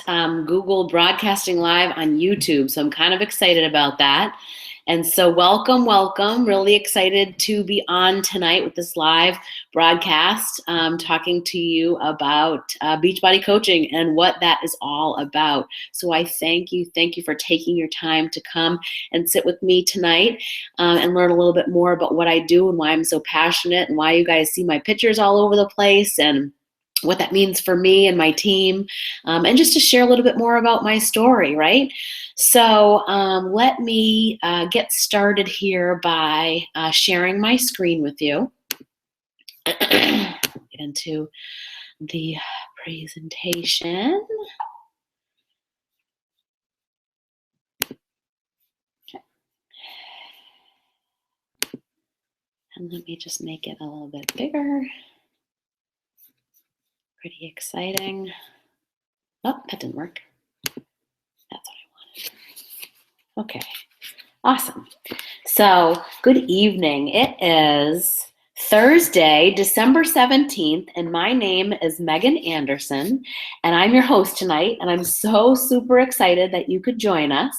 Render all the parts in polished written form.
Google broadcasting live on YouTube. So I'm kind of excited about that. And so welcome. Really excited to be on tonight with this live broadcast, talking to you about Beachbody coaching and what that is all about. So I thank you for taking your time to come and sit with me tonight and learn a little bit more about what I do and why I'm so passionate and why you guys see my pictures all over the place and what that means for me and my team, and just to share a little bit more about my story, right? So let me get started here by sharing my screen with you. Get into the presentation. Okay. And let me just make it a little bit bigger. Pretty exciting. Oh, that didn't work. That's what I wanted. Okay, awesome. So, good evening. It is Thursday, December 17th, and my name is Meggin Anderson, and I'm your host tonight, and I'm so super excited that you could join us.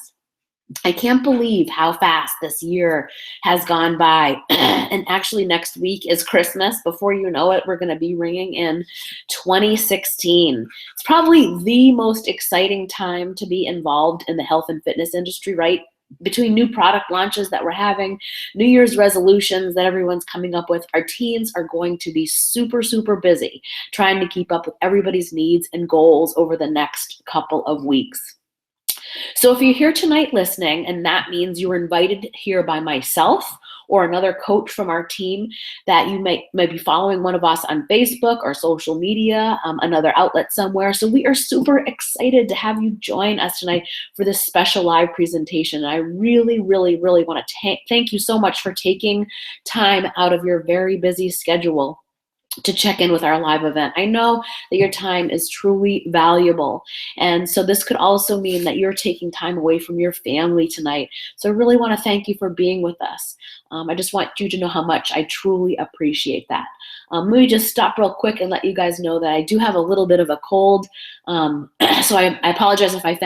I can't believe how fast this year has gone by. And actually next week is Christmas. Before you know it, we're going to be ringing in 2016. It's probably the most exciting time to be involved in the health and fitness industry, right? Between new product launches that we're having, New Year's resolutions that everyone's coming up with, our teams are going to be super, super busy trying to keep up with everybody's needs and goals over the next couple of weeks. So if you're here tonight listening, and that means you were invited here by myself or another coach from our team, that you might be following one of us on Facebook or social media, another outlet somewhere. So we are super excited to have you join us tonight for this special live presentation. And I really, really, really want to thank you so much for taking time out of your very busy schedule to check in with our live event. I know that your time is truly valuable. And so this could also mean that you're taking time away from your family tonight. So I really want to thank you for being with us. I just want you to know how much I truly appreciate that. Let me just stop real quick and let you guys know that I do have a little bit of a cold. So I apologize if I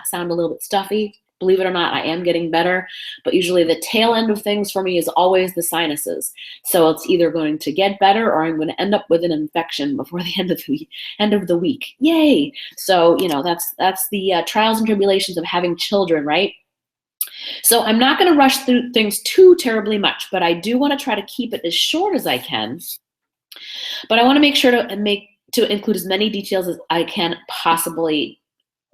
sound a little bit stuffy. Believe it or not, I am getting better, but usually the tail end of things for me is always the sinuses. So it's either going to get better or I'm going to end up with an infection before the end of the week. Yay! So, you know, that's the trials and tribulations of having children, right? So I'm not going to rush through things too terribly much, but I do want to try to keep it as short as I can. But I want to make sure to include as many details as I can possibly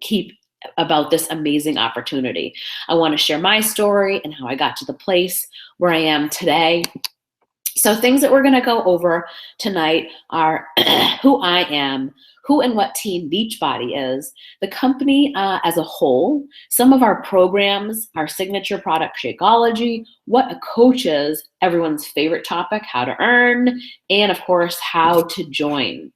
keep about this amazing opportunity. I want to share my story and how I got to the place where I am today. So things that we're going to go over tonight are who I am, who and what Team Beachbody is, the company as a whole, some of our programs, our signature product Shakeology, what a coach is, everyone's favorite topic, how to earn, and of course, how to join.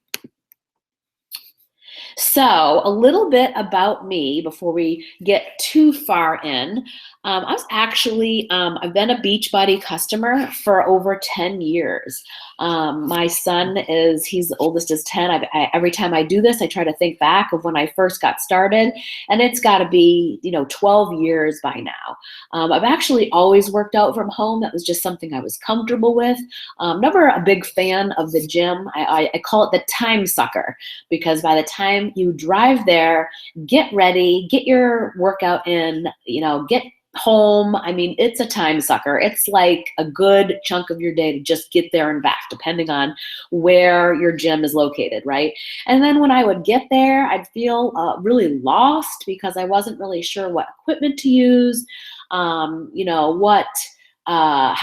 So a little bit about me before we get too far in. I was actually, I've been a Beachbody customer for over 10 years. My son he's the oldest is 10. Every time I do this, I try to think back of when I first got started, and it's got to be, 12 years by now. I've actually always worked out from home. That was just something I was comfortable with. Never a big fan of the gym. I call it the time sucker, because by the time you drive there, get ready, get your workout in, get home. I mean, it's a time sucker. It's like a good chunk of your day to just get there and back, depending on where your gym is located, right? And then when I would get there, I'd feel really lost because I wasn't really sure what equipment to use, how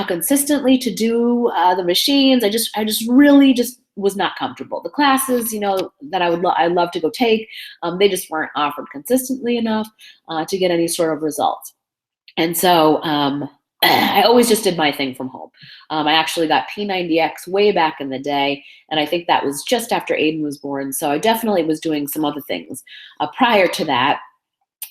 consistently to do the machines. I just really was not comfortable. The classes, that I love to go take, they just weren't offered consistently enough to get any sort of results. And so I always just did my thing from home. I actually got P90X way back in the day, and I think that was just after Aiden was born. So I definitely was doing some other things prior to that.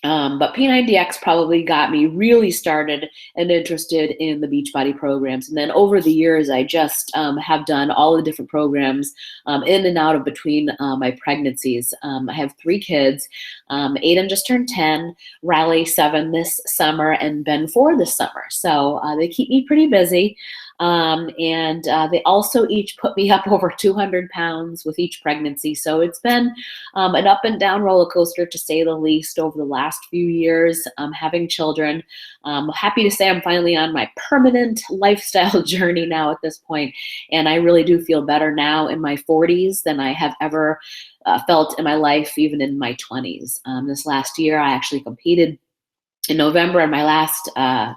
But P90X probably got me really started and interested in the Beachbody programs. And then over the years, I just have done all the different programs in and out of between my pregnancies. I have 3 kids. Aiden just turned 10, Riley 7 this summer, and Ben 4 this summer. So they keep me pretty busy. And they also each put me up over 200 pounds with each pregnancy. So it's been an up and down roller coaster, to say the least, over the last few years, having children. Happy to say I'm finally on my permanent lifestyle journey now at this point, and I really do feel better now in my 40s than I have ever felt in my life, even in my 20s. This last year, I actually competed in November, and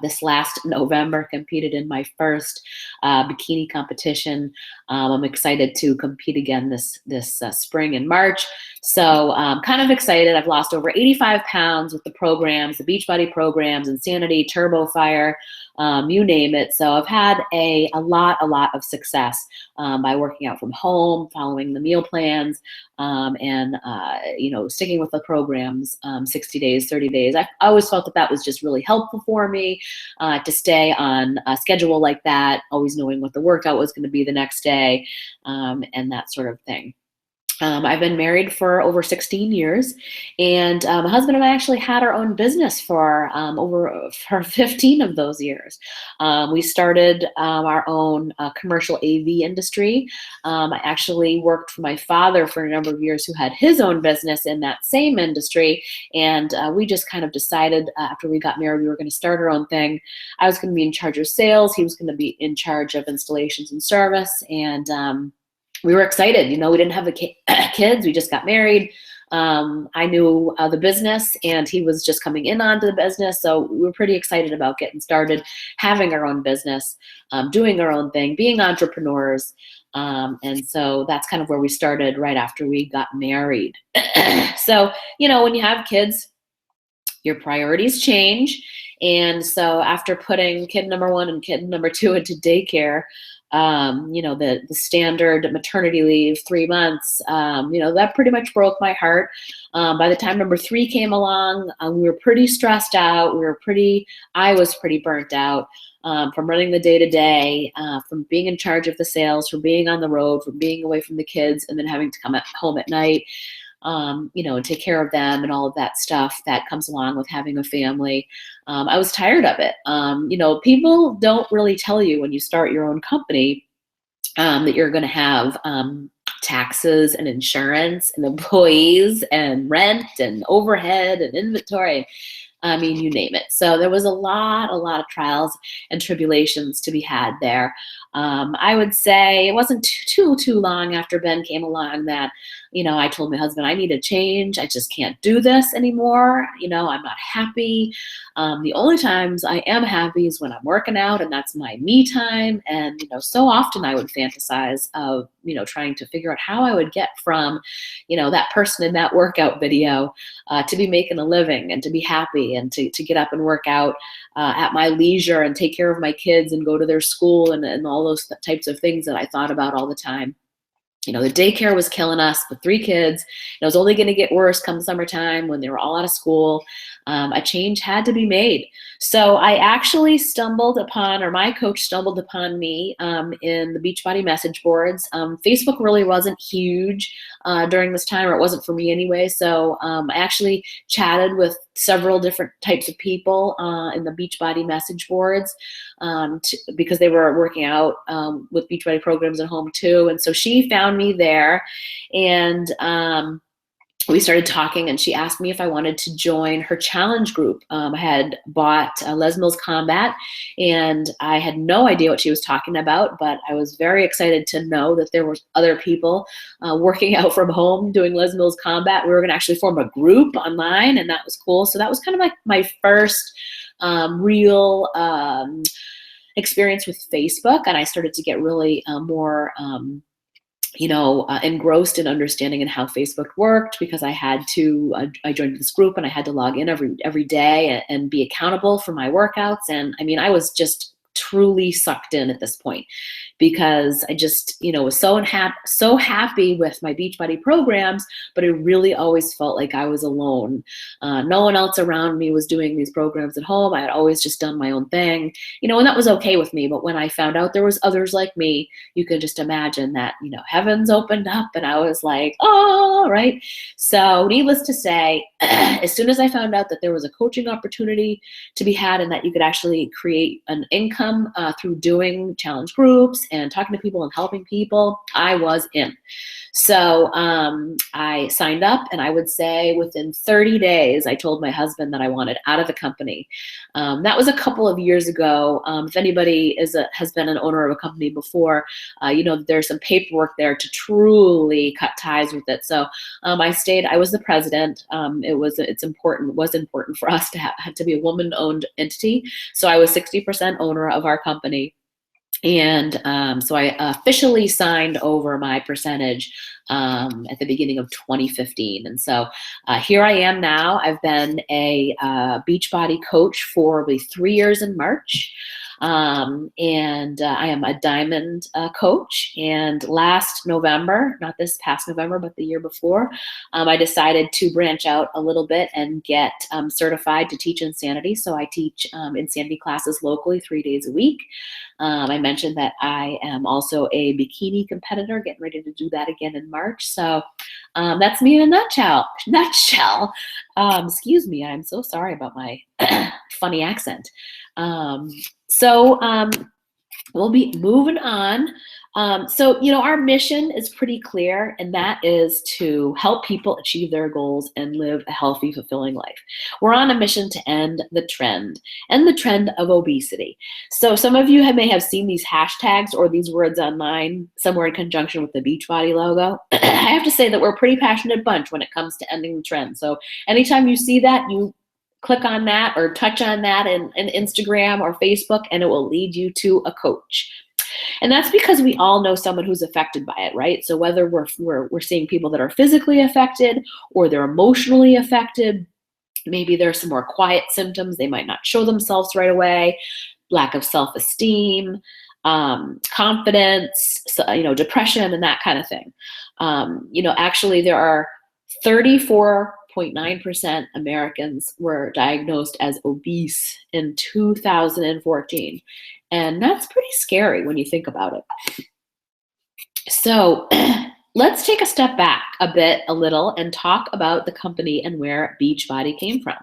this last November, competed in my first bikini competition. I'm excited to compete again this spring in March. So kind of excited. I've lost over 85 pounds with the programs, the Beachbody programs, Insanity, Turbo Fire, you name it. So I've had a lot of success by working out from home, following the meal plans, and sticking with the programs, 60 days, 30 days. I always felt that was just really helpful for me to stay on a schedule like that, always knowing what the workout was going to be the next day, and that sort of thing. I've been married for over 16 years, and my husband and I actually had our own business for 15 of those years. We started our own commercial AV industry. I actually worked for my father for a number of years, who had his own business in that same industry, and we just kind of decided after we got married we were going to start our own thing. I was going to be in charge of sales. He was going to be in charge of installations and service, and we were excited. We didn't have the kids. We just got married. I knew the business, and he was just coming in onto the business. So we were pretty excited about getting started, having our own business, doing our own thing, being entrepreneurs. And so that's kind of where we started right after we got married. So, when you have kids, your priorities change. And so after putting kid number 1 and kid number 2 into daycare, the standard maternity leave, 3 months, that pretty much broke my heart. By the time number 3 came along, we were pretty stressed out. I was pretty burnt out from running the day-to-day, from being in charge of the sales, from being on the road, from being away from the kids, and then having to come home at night, and take care of them and all of that stuff that comes along with having a family. I was tired of it. People don't really tell you when you start your own company that you're going to have taxes and insurance and employees and rent and overhead and inventory. You name it. So there was a lot of trials and tribulations to be had there. I would say it wasn't too long after Ben came along that, I told my husband, I need a change. I just can't do this anymore. I'm not happy. The only times I am happy is when I'm working out, and that's my me time. And, so often I would fantasize of, trying to figure out how I would get from, that person in that workout video to be making a living and to be happy and to get up and work out at my leisure and take care of my kids and go to their school and all those types of things that I thought about all the time. The daycare was killing us with 3 kids. It was only going to get worse come summertime when they were all out of school. A change had to be made. So I actually my coach stumbled upon me in the Beachbody message boards. Facebook really wasn't huge during this time, or it wasn't for me anyway. So I actually chatted with several different types of people in the Beachbody message boards because they were working out with Beachbody programs at home too. And so she found me there, and we started talking, and she asked me if I wanted to join her challenge group. I had bought Les Mills Combat, and I had no idea what she was talking about, but I was very excited to know that there were other people working out from home doing Les Mills Combat. We were going to actually form a group online, and that was cool. So that was kind of like my first real experience with Facebook, and I started to get really more engrossed in understanding and how Facebook worked, because I joined this group and I had to log in every day and be accountable for my workouts. And I was just truly sucked in at this point. because I just, was so happy with my Beachbody programs, but I really always felt like I was alone. No one else around me was doing these programs at home. I had always just done my own thing, and that was okay with me. But when I found out there was others like me, you can just imagine that, heavens opened up and I was like, oh, right. So needless to say, as soon as I found out that there was a coaching opportunity to be had and that you could actually create an income through doing challenge groups and talking to people and helping people, I was in. So I signed up, and I would say within 30 days, I told my husband that I wanted out of the company. That was a couple of years ago. If anybody has been an owner of a company before, there's some paperwork there to truly cut ties with it. So I stayed. I was the president. It was important for us to have to be a woman-owned entity. So I was 60% owner of our company. And so I officially signed over my percentage at the beginning of 2015. And so here I am now. I've been a Beachbody coach for probably 3 years in March. And I am a diamond coach. And last November, not this past November, but the year before, I decided to branch out a little bit and get certified to teach Insanity. So I teach Insanity classes locally 3 days a week. I mentioned that I am also a bikini competitor, getting ready to do that again in March. So that's me in a nutshell. Excuse me, I'm so sorry about my funny accent. So we'll be moving on. So our mission is pretty clear, and that is to help people achieve their goals and live a healthy, fulfilling life. We're on a mission to end the trend of obesity. So some of you may have seen these hashtags or these words online somewhere in conjunction with the Beachbody logo. I have to say that we're a pretty passionate bunch when it comes to ending the trend. So anytime you see that, you click on that or touch on that in Instagram or Facebook, and it will lead you to a coach. And that's because we all know someone who's affected by it, right? So whether we're seeing people that are physically affected or they're emotionally affected, maybe there's some more quiet symptoms. They might not show themselves right away, lack of self-esteem, confidence, depression, and that kind of thing. Actually there are 34.9% Americans were diagnosed as obese in 2014. And that's pretty scary when you think about it. So let's take a step back a little, and talk about the company and where Beachbody came from.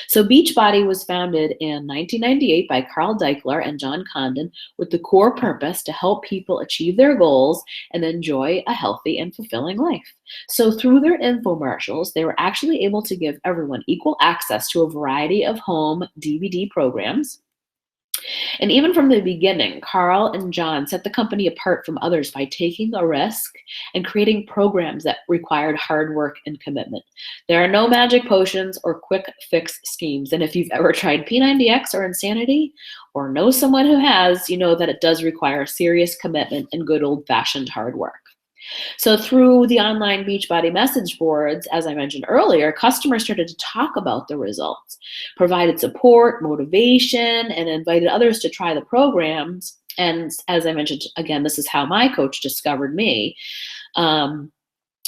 So Beachbody was founded in 1998 by Carl Deichler and John Condon with the core purpose to help people achieve their goals and enjoy a healthy and fulfilling life. So through their infomercials, they were actually able to give everyone equal access to a variety of home DVD programs. And even from the beginning, Carl and John set the company apart from others by taking a risk and creating programs that required hard work and commitment. There are no magic potions or quick fix schemes. And if you've ever tried P90X or Insanity, or know someone who has, you know that it does require serious commitment and good old-fashioned hard work. So through the online Beachbody message boards, as I mentioned earlier, customers started to talk about the results, provided support, motivation, and invited others to try the programs. And as I mentioned, again, this is how my coach discovered me.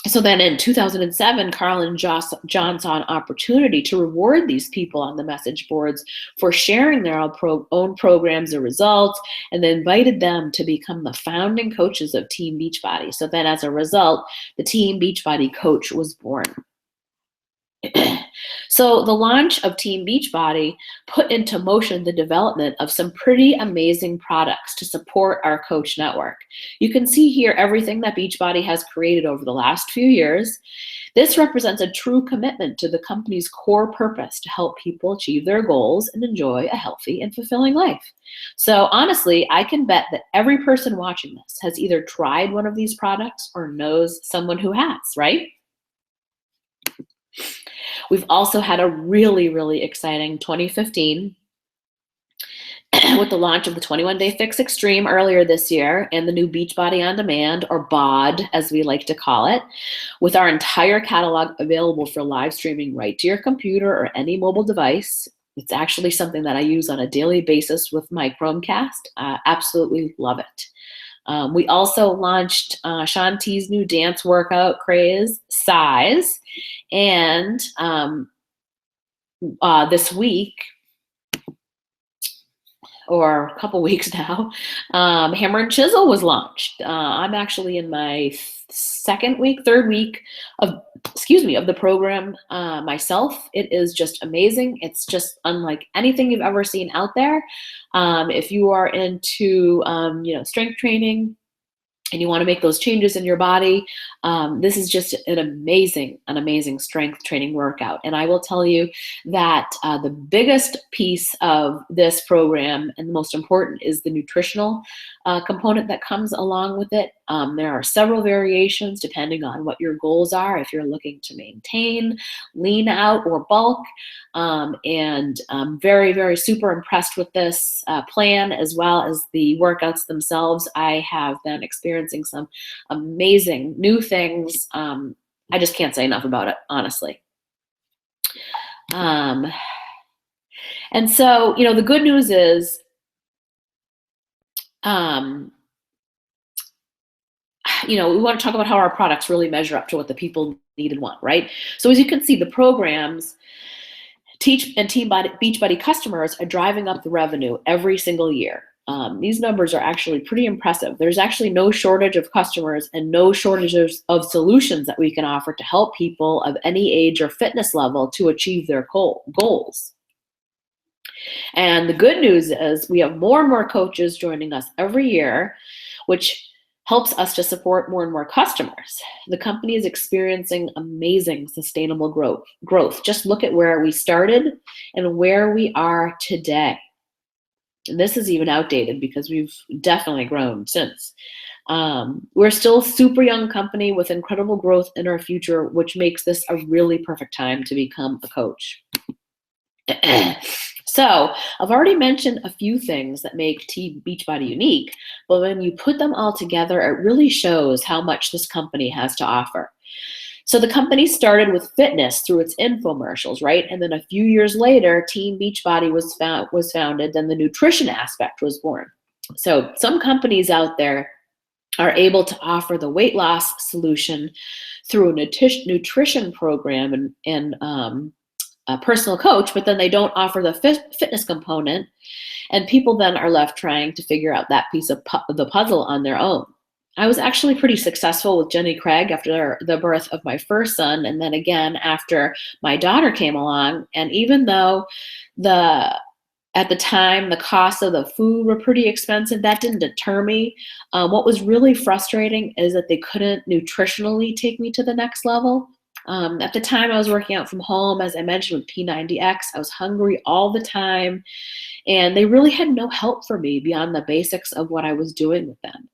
So then in 2007, Carl and John saw an opportunity to reward these people on the message boards for sharing their own programs or results, and they invited them to become the founding coaches of Team Beachbody. So then as a result, the Team Beachbody Coach was born. So the launch of Team Beachbody put into motion the development of some pretty amazing products to support our coach network. You can see here everything that Beachbody has created over the last few years. This represents a true commitment to the company's core purpose to help people achieve their goals and enjoy a healthy and fulfilling life. So honestly, I can bet that every person watching this has either tried one of these products or knows someone who has, right? We've also had a really, really exciting 2015 with the launch of the 21-Day Fix Extreme earlier this year and the new Beachbody On Demand, or BOD as we like to call it, with our entire catalog available for live streaming right to your computer or any mobile device. It's actually something that I use on a daily basis with my Chromecast. Absolutely love it. We also launched Shanti's new dance workout craze, Size. And this week, or a couple weeks now, Hammer and Chisel was launched. I'm actually in my third week of the program myself. It is just amazing. It's just unlike anything you've ever seen out there. If you are into strength training and you want to make those changes in your body, this is just an amazing strength training workout. And I will tell you that the biggest piece of this program and the most important is the nutritional component that comes along with it. There are several variations depending on what your goals are. If you're looking to maintain, lean out, or bulk. And I'm very, very super impressed with this plan as well as the workouts themselves. I have been experiencing some amazing new things. I just can't say enough about it, honestly. And so, the good news is, we want to talk about how our products really measure up to what the people need and want, right? So as you can see, the programs Teach and Beachbody customers are driving up the revenue every single year. These numbers are actually pretty impressive. There's actually no shortage of customers and no shortages of solutions that we can offer to help people of any age or fitness level to achieve their goals. And the good news is we have more and more coaches joining us every year, which helps us to support more and more customers. The company is experiencing amazing sustainable growth. Just look at where we started and where we are today. And this is even outdated because we've definitely grown since. We're still a super young company with incredible growth in our future, which makes this a really perfect time to become a coach. So I've already mentioned a few things that make Team Beachbody unique, but when you put them all together, it really shows how much this company has to offer. So the company started with fitness through its infomercials, right? And then a few years later, Team Beachbody was founded, then the nutrition aspect was born. So some companies out there are able to offer the weight loss solution through a nutrition program and a personal coach, but then they don't offer the fitness component, and people then are left trying to figure out that piece of the puzzle on their own. I was actually pretty successful with Jenny Craig after the birth of my first son, and then again after my daughter came along. And even though at the time the cost of the food were pretty expensive, that didn't deter me. What was really frustrating is that they couldn't nutritionally take me to the next level. At the time I was working out from home, as I mentioned, with P90X. I was hungry all the time, and they really had no help for me beyond the basics of what I was doing with them.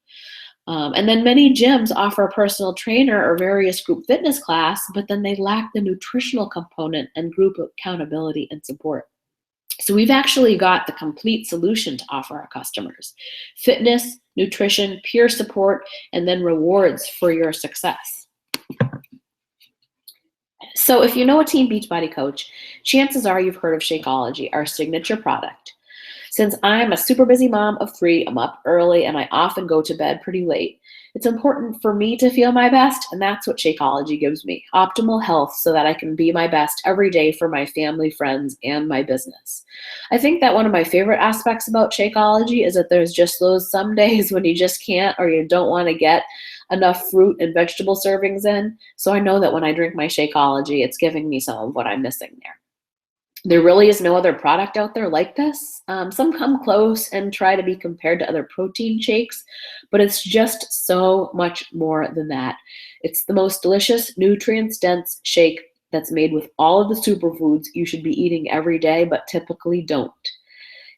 And then many gyms offer a personal trainer or various group fitness class, but then they lack the nutritional component and group accountability and support. So we've actually got the complete solution to offer our customers: fitness, nutrition, peer support, and then rewards for your success. So if you know a Team Beachbody coach, chances are you've heard of Shakeology, our signature product. Since I'm a super busy mom of 3, I'm up early and I often go to bed pretty late. It's important for me to feel my best, and that's what Shakeology gives me: optimal health so that I can be my best every day for my family, friends, and my business. I think that one of my favorite aspects about Shakeology is that there's just those some days when you just can't or you don't want to get enough fruit and vegetable servings in. So I know that when I drink my Shakeology, it's giving me some of what I'm missing there. There really is no other product out there like this. Some come close and try to be compared to other protein shakes, but it's just so much more than that. It's the most delicious, nutrients-dense shake that's made with all of the superfoods you should be eating every day, but typically don't.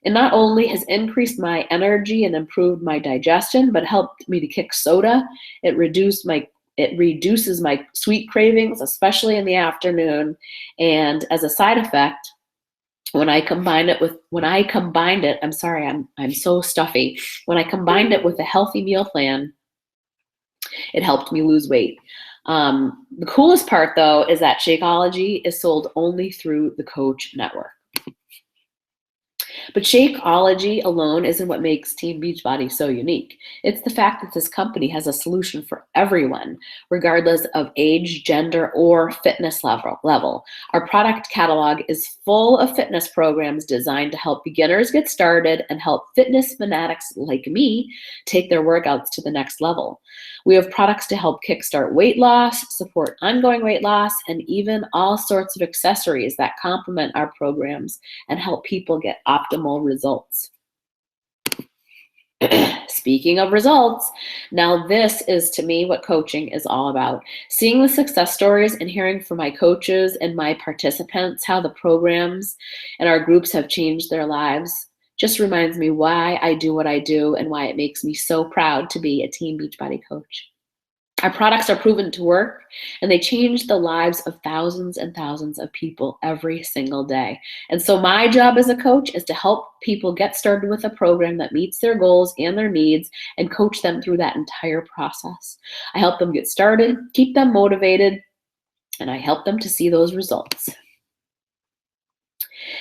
It not only has increased my energy and improved my digestion, but helped me to kick soda. It reduces my sweet cravings, especially in the afternoon. And as a side effect, when I combined it, I'm sorry, I'm so stuffy. When I combined it with a healthy meal plan, it helped me lose weight. The coolest part, though, is that Shakeology is sold only through the Coach Network. But Shakeology alone isn't what makes Team Beachbody so unique. It's the fact that this company has a solution for everyone, regardless of age, gender, or fitness level. Our product catalog is full of fitness programs designed to help beginners get started and help fitness fanatics like me take their workouts to the next level. We have products to help kickstart weight loss, support ongoing weight loss, and even all sorts of accessories that complement our programs and help people get optimal results. Speaking of results, now this is to me what coaching is all about. Seeing the success stories and hearing from my coaches and my participants how the programs and our groups have changed their lives just reminds me why I do what I do and why it makes me so proud to be a Team Beachbody coach. Our products are proven to work, and they change the lives of thousands and thousands of people every single day. And so my job as a coach is to help people get started with a program that meets their goals and their needs and coach them through that entire process. I help them get started, keep them motivated, and I help them to see those results.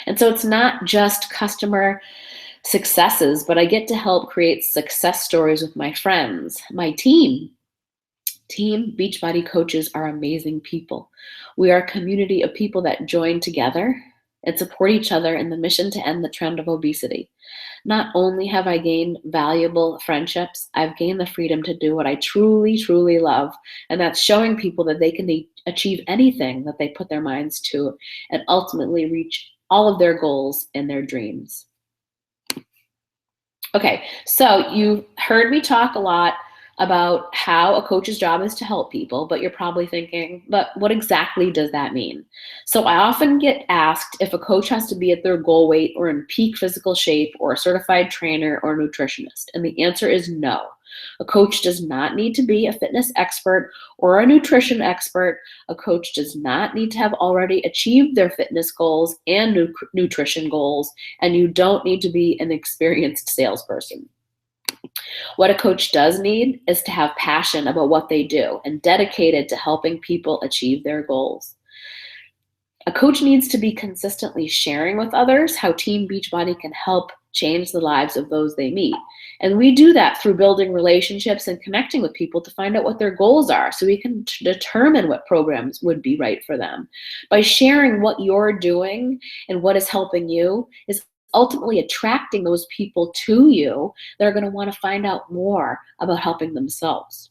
And so it's not just customer successes, but I get to help create success stories with my friends, my team. Team Beachbody coaches are amazing people. We are a community of people that join together and support each other in the mission to end the trend of obesity. Not only have I gained valuable friendships, I've gained the freedom to do what I truly, truly love, and that's showing people that they can achieve anything that they put their minds to and ultimately reach all of their goals and their dreams. Okay, so you've heard me talk a lot about how a coach's job is to help people, but you're probably thinking, but what exactly does that mean? So I often get asked if a coach has to be at their goal weight or in peak physical shape or a certified trainer or nutritionist. And the answer is no. A coach does not need to be a fitness expert or a nutrition expert. A coach does not need to have already achieved their fitness goals and nutrition goals, and you don't need to be an experienced salesperson. What a coach does need is to have passion about what they do and dedicated to helping people achieve their goals. A coach needs to be consistently sharing with others how Team Beachbody can help change the lives of those they meet. And we do that through building relationships and connecting with people to find out what their goals are so we can determine what programs would be right for them. By sharing what you're doing and what is helping you is ultimately attracting those people to you that are going to want to find out more about helping themselves.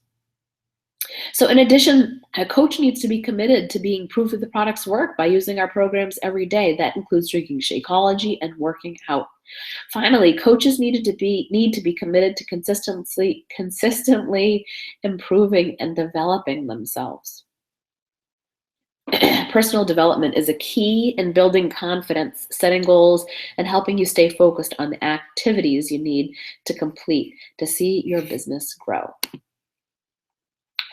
So in addition, a coach needs to be committed to being proof that the products work by using our programs every day. That includes drinking Shakeology and working out. Finally, coaches need to be committed to consistently improving and developing themselves. Personal development is a key in building confidence, setting goals, and helping you stay focused on the activities you need to complete to see your business grow.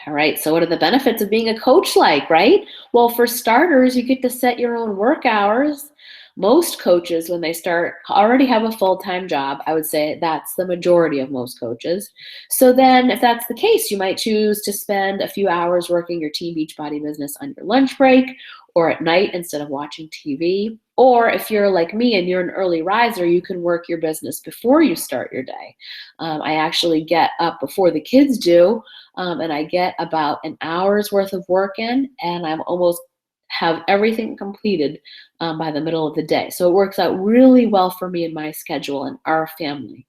All right, so what are the benefits of being a coach like, right? Well, for starters, you get to set your own work hours. Most coaches, when they start, already have a full-time job. I would say that's the majority of most coaches. So then if that's the case, you might choose to spend a few hours working your Team Beachbody business on your lunch break or at night instead of watching TV. Or if you're like me and you're an early riser, you can work your business before you start your day. I actually get up before the kids do, and I get about an hour's worth of work in, and I'm almost have everything completed by the middle of the day. So it works out really well for me and my schedule and our family.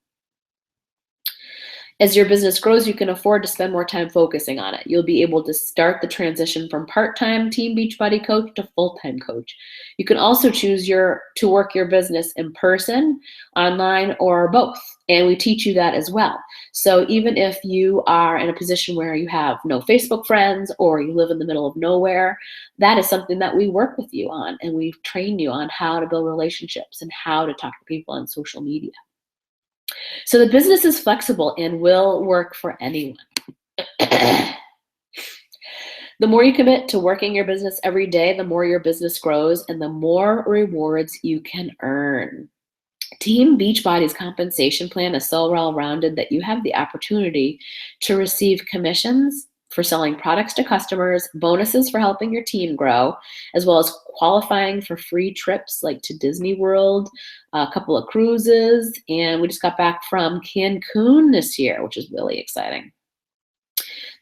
As your business grows, you can afford to spend more time focusing on it. You'll be able to start the transition from part-time Team Beachbody coach to full-time coach. You can also choose to work your business in person, online, or both. And we teach you that as well. So even if you are in a position where you have no Facebook friends or you live in the middle of nowhere, that is something that we work with you on. And we train you on how to build relationships and how to talk to people on social media. So the business is flexible and will work for anyone. The more you commit to working your business every day, the more your business grows and the more rewards you can earn. Team Beachbody's compensation plan is so well-rounded that you have the opportunity to receive commissions for selling products to customers, bonuses for helping your team grow, as well as qualifying for free trips like to Disney World, a couple of cruises, and we just got back from Cancun this year, which is really exciting.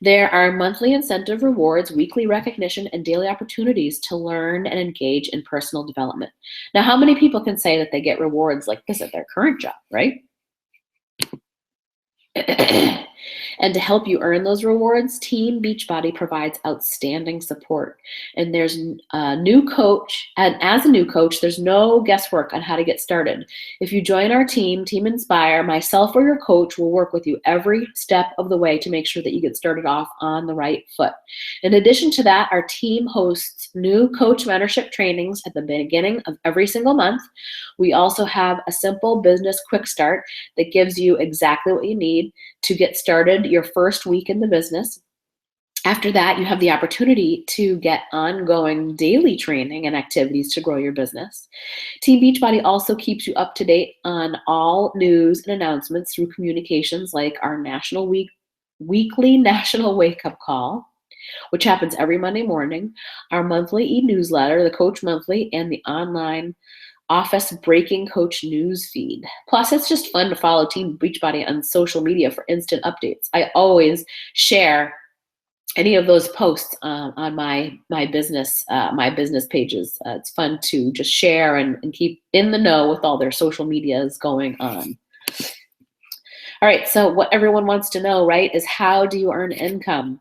There are monthly incentive rewards, weekly recognition, and daily opportunities to learn and engage in personal development. Now, how many people can say that they get rewards like this at their current job, right? And to help you earn those rewards, Team Beachbody provides outstanding support. And there's a new coach, and as a new coach, there's no guesswork on how to get started. If you join our team, Team Inspire, myself or your coach will work with you every step of the way to make sure that you get started off on the right foot. In addition to that, our team hosts new coach mentorship trainings at the beginning of every single month. We also have a simple business quick start that gives you exactly what you need to get started your first week in the business. After that, you have the opportunity to get ongoing daily training and activities to grow your business. Team Beachbody also keeps you up to date on all news and announcements through communications like our weekly national wake-up call, which happens every Monday morning, our monthly e-newsletter, the Coach Monthly, and the online office breaking coach news feed. Plus, it's just fun to follow Team Beachbody on social media for instant updates. I always share any of those posts on my business pages. It's fun to just share and keep in the know with all their social medias going on. All right, so what everyone wants to know, right, is how do you earn income?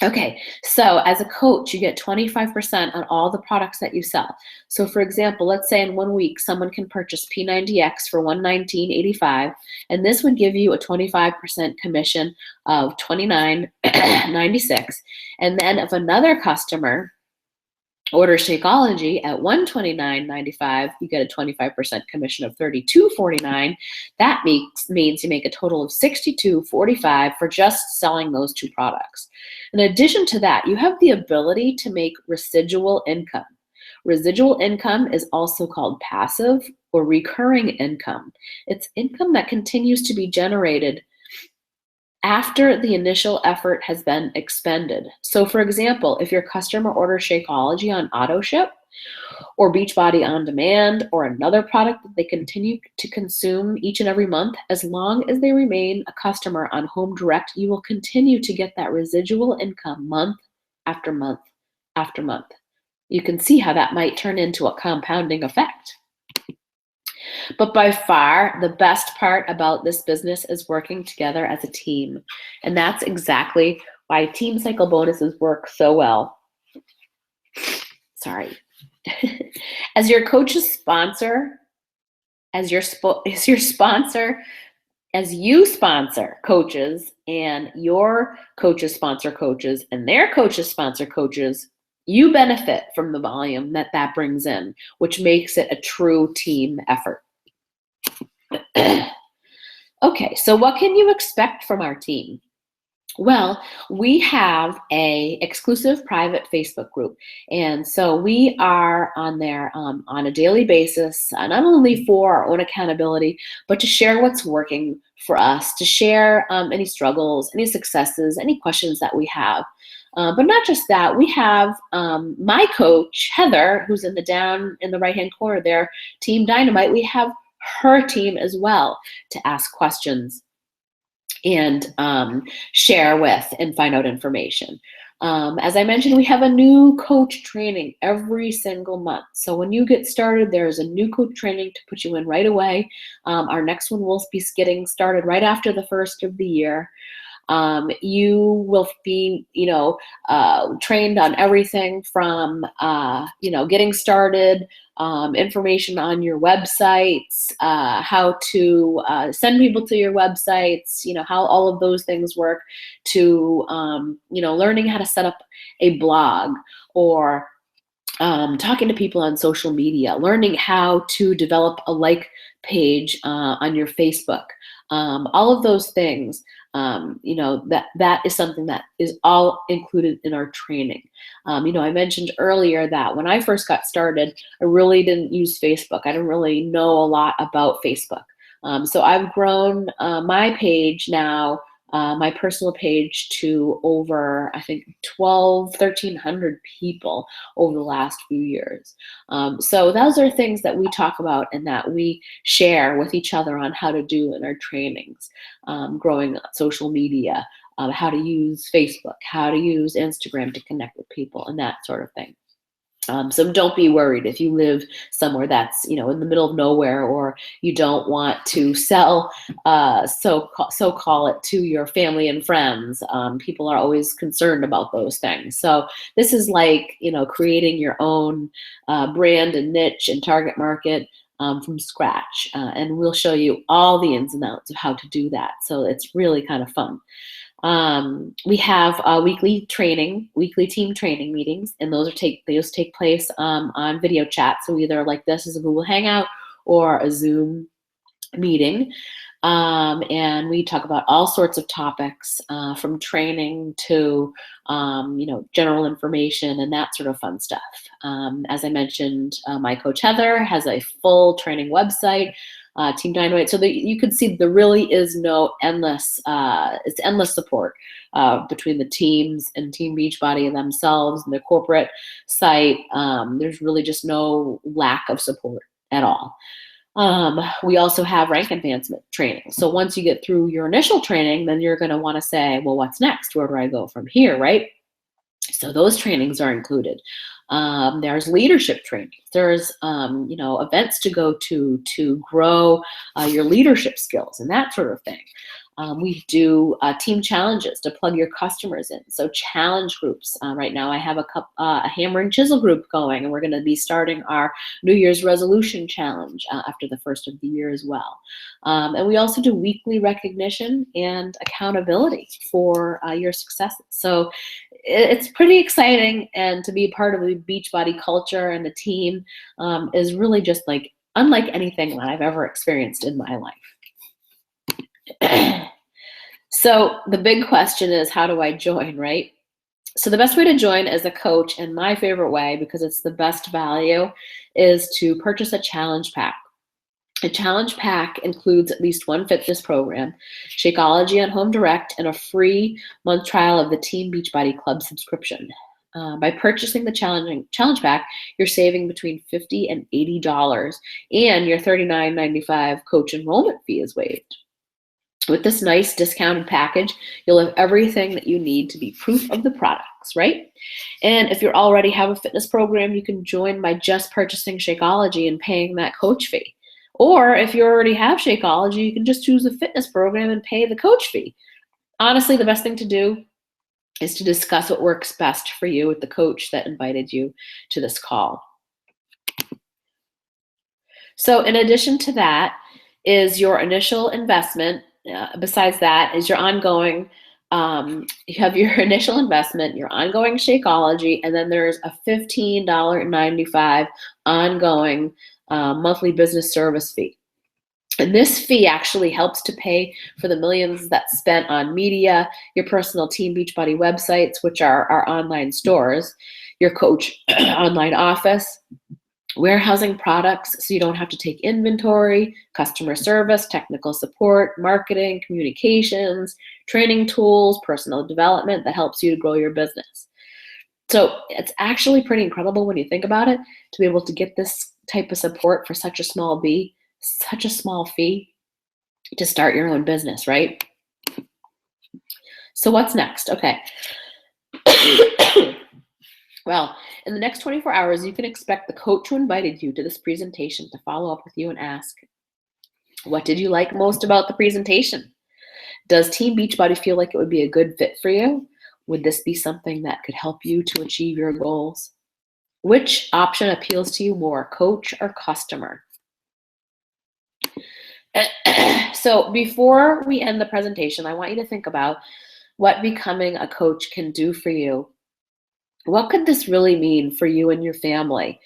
Okay, so as a coach, you get 25% on all the products that you sell. So for example, let's say in 1 week, someone can purchase P90X for $119.85, and this would give you a 25% commission of $29.96. And then if another customer orders Shakeology at $129.95, you get a 25% commission of $32.49. That means you make a total of $62.45 for just selling those two products. In addition to that, you have the ability to make residual income. Residual income is also called passive or recurring income. It's income that continues to be generated after the initial effort has been expended. So for example, if your customer orders Shakeology on auto ship or Beachbody on demand or another product that they continue to consume each and every month, as long as they remain a customer on Home Direct, you will continue to get that residual income month after month after month. You can see how that might turn into a compounding effect. But by far, the best part about this business is working together as a team. And that's exactly why team cycle bonuses work so well. Sorry. As your coach's sponsor, as you sponsor coaches and your coaches sponsor coaches and their coaches sponsor coaches, you benefit from the volume that brings in, which makes it a true team effort. Okay, so what can you expect from our team? Well, we have an exclusive private Facebook group, and so we are on there on a daily basis, not only for our own accountability, but to share what's working for us, to share any struggles, any successes, any questions that we have. But not just that, we have my coach, Heather, who's in the right-hand corner there, Team Dynamite. We have her team as well to ask questions and share with and find out information. As I mentioned, we have a new coach training every single month. So when you get started, there's a new coach training to put you in right away. Our next one will be getting started right after the first of the year. You will be, trained on everything from, getting started, information on your websites, how to send people to your websites, how all of those things work, to, learning how to set up a blog, or talking to people on social media, learning how to develop a like page on your Facebook. All of those things, that is something that is all included in our training. I mentioned earlier that when I first got started, I really didn't use Facebook. I didn't really know a lot about Facebook. So I've grown my page now my personal page to over, I think, 1,300 people over the last few years. So those are things that we talk about and that we share with each other on how to do in our trainings, growing social media, how to use Facebook, how to use Instagram to connect with people, and that sort of thing. So don't be worried if you live somewhere that's, in the middle of nowhere, or you don't want to sell, so call it, to your family and friends. People are always concerned about those things. So this is like, creating your own brand and niche and target market from scratch. And we'll show you all the ins and outs of how to do that. So it's really kind of fun. We have weekly team training meetings, and those take place on video chat. So either like this is a Google Hangout or a Zoom meeting. And we talk about all sorts of topics, from training to, general information and that sort of fun stuff. As I mentioned, my coach Heather has a full training website, Team Dynamite, so that you can see there really is no endless, it's endless support between the teams and Team Beachbody themselves and the corporate site. There's really just no lack of support at all. We also have rank advancement training. So once you get through your initial training, then you're going to want to say, well, what's next? Where do I go from here, right? So those trainings are included. There's leadership training. There's, events to go to grow your leadership skills and that sort of thing. We do team challenges to plug your customers in. So challenge groups. Right now I have a hammer and chisel group going, and we're going to be starting our New Year's resolution challenge after the first of the year as well. And we also do weekly recognition and accountability for your successes. So it's pretty exciting, and to be part of the Beachbody culture and the team is really just like unlike anything that I've ever experienced in my life. So the big question is, how do I join, right? So the best way to join as a coach, and my favorite way, because it's the best value, is to purchase a challenge pack. A challenge pack includes at least one fitness program, Shakeology on Home Direct, and a free month trial of the Team Beachbody Club subscription. By purchasing the challenge pack, you're saving between $50 and $80, and your $39.95 coach enrollment fee is waived. With this nice discounted package, you'll have everything that you need to be proof of the products, right? And if you already have a fitness program, you can join by just purchasing Shakeology and paying that coach fee. Or if you already have Shakeology, you can just choose a fitness program and pay the coach fee. Honestly, the best thing to do is to discuss what works best for you with the coach that invited you to this call. So in addition to that is your initial investment. Besides that is your ongoing, you have your initial investment, your ongoing Shakeology, and then there's a $15.95 ongoing monthly business service fee. And this fee actually helps to pay for the millions that's spent on media, your personal Team Beachbody websites, which are our online stores, your coach online office, warehousing products so you don't have to take inventory, customer service, technical support, marketing, communications, training tools, personal development that helps you to grow your business. So it's actually pretty incredible when you think about it, to be able to get this type of support for such a small fee to start your own business, right? So what's next? Okay. Well, in the next 24 hours, you can expect the coach who invited you to this presentation to follow up with you and ask, what did you like most about the presentation? Does Team Beachbody feel like it would be a good fit for you? Would this be something that could help you to achieve your goals? Which option appeals to you more, coach or customer? So before we end the presentation, I want you to think about what becoming a coach can do for you. What could this really mean for you and your family?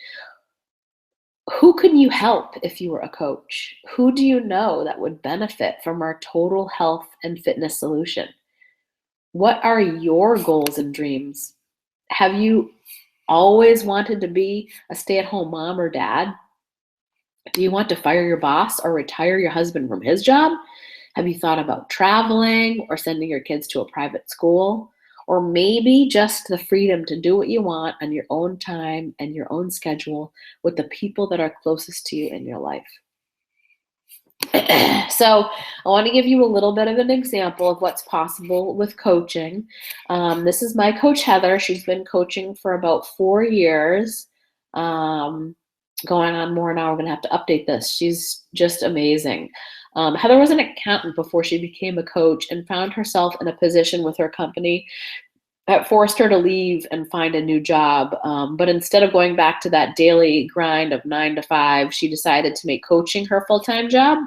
Who can you help if you were a coach? Who do you know that would benefit from our total health and fitness solution? What are your goals and dreams? Have you always wanted to be a stay-at-home mom or dad? Do you want to fire your boss or retire your husband from his job? Have you thought about traveling or sending your kids to a private school? Or maybe just the freedom to do what you want on your own time and your own schedule with the people that are closest to you in your life. So I want to give you a little bit of an example of what's possible with coaching. This is my coach, Heather. She's been coaching for about 4 years. Going on more now. We're going to have to update this. She's just amazing. Heather was an accountant before she became a coach and found herself in a position with her company that forced her to leave and find a new job. But instead of going back to that daily grind of 9 to 5, she decided to make coaching her full-time job.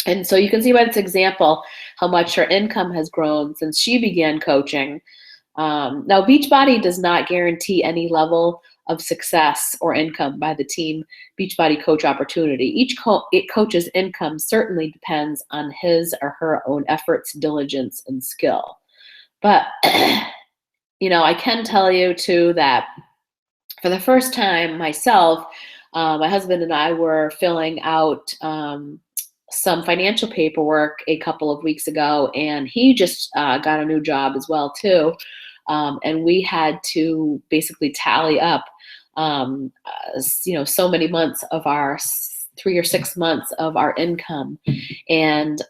And so you can see by this example how much her income has grown since she began coaching. Now, Beachbody does not guarantee any level of success or income by the team Beachbody Coach opportunity. Each coach's income certainly depends on his or her own efforts, diligence, and skill. But, I can tell you too that for the first time myself, my husband and I were filling out some financial paperwork a couple of weeks ago, and he just got a new job as well too. And we had to basically tally up, so many months of our 3 or 6 months of our income. And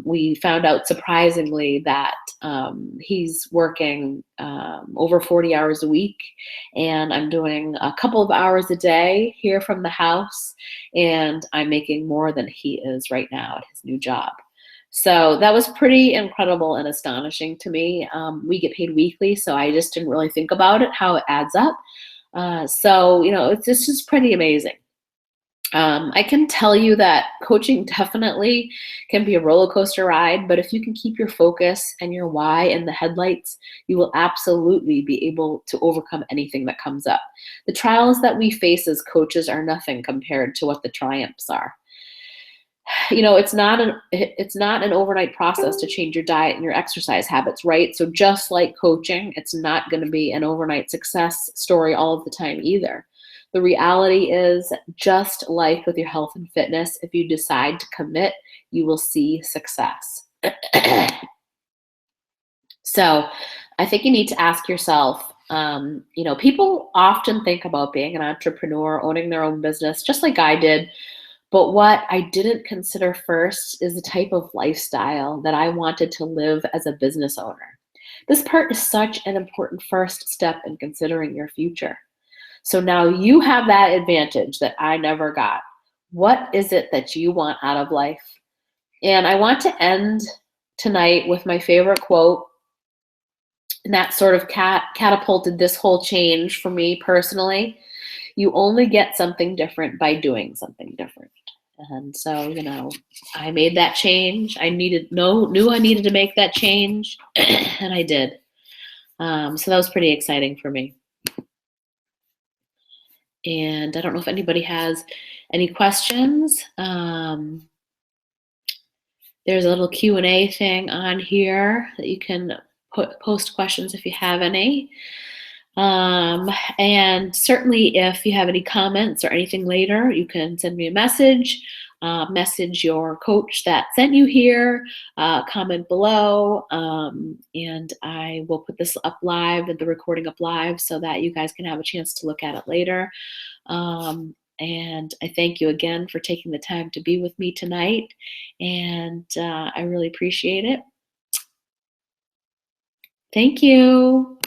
we found out surprisingly that he's working over 40 hours a week, and I'm doing a couple of hours a day here from the house, and I'm making more than he is right now at his new job. So that was pretty incredible and astonishing to me. We get paid weekly, so I just didn't really think about it, how it adds up. It's just pretty amazing. I can tell you that coaching definitely can be a roller coaster ride, but if you can keep your focus and your why in the headlights, you will absolutely be able to overcome anything that comes up. The trials that we face as coaches are nothing compared to what the triumphs are. It's not an overnight process to change your diet and your exercise habits, right? So just like coaching, it's not going to be an overnight success story all of the time either. The reality is, just like with your health and fitness, if you decide to commit, you will see success. So I think you need to ask yourself, people often think about being an entrepreneur, owning their own business, just like I did. But what I didn't consider first is the type of lifestyle that I wanted to live as a business owner. This part is such an important first step in considering your future. So now you have that advantage that I never got. What is it that you want out of life? And I want to end tonight with my favorite quote, and that sort of catapulted this whole change for me personally. You only get something different by doing something different. And so, I made that change. I knew I needed to make that change, and I did. So that was pretty exciting for me. And I don't know if anybody has any questions. There's a little Q&A thing on here that you can post questions if you have any. And certainly if you have any comments or anything later, you can send me a message, message your coach that sent you here, comment below, and I will put this up live, the recording up live, so that you guys can have a chance to look at it later. And I thank you again for taking the time to be with me tonight, and I really appreciate it. Thank you.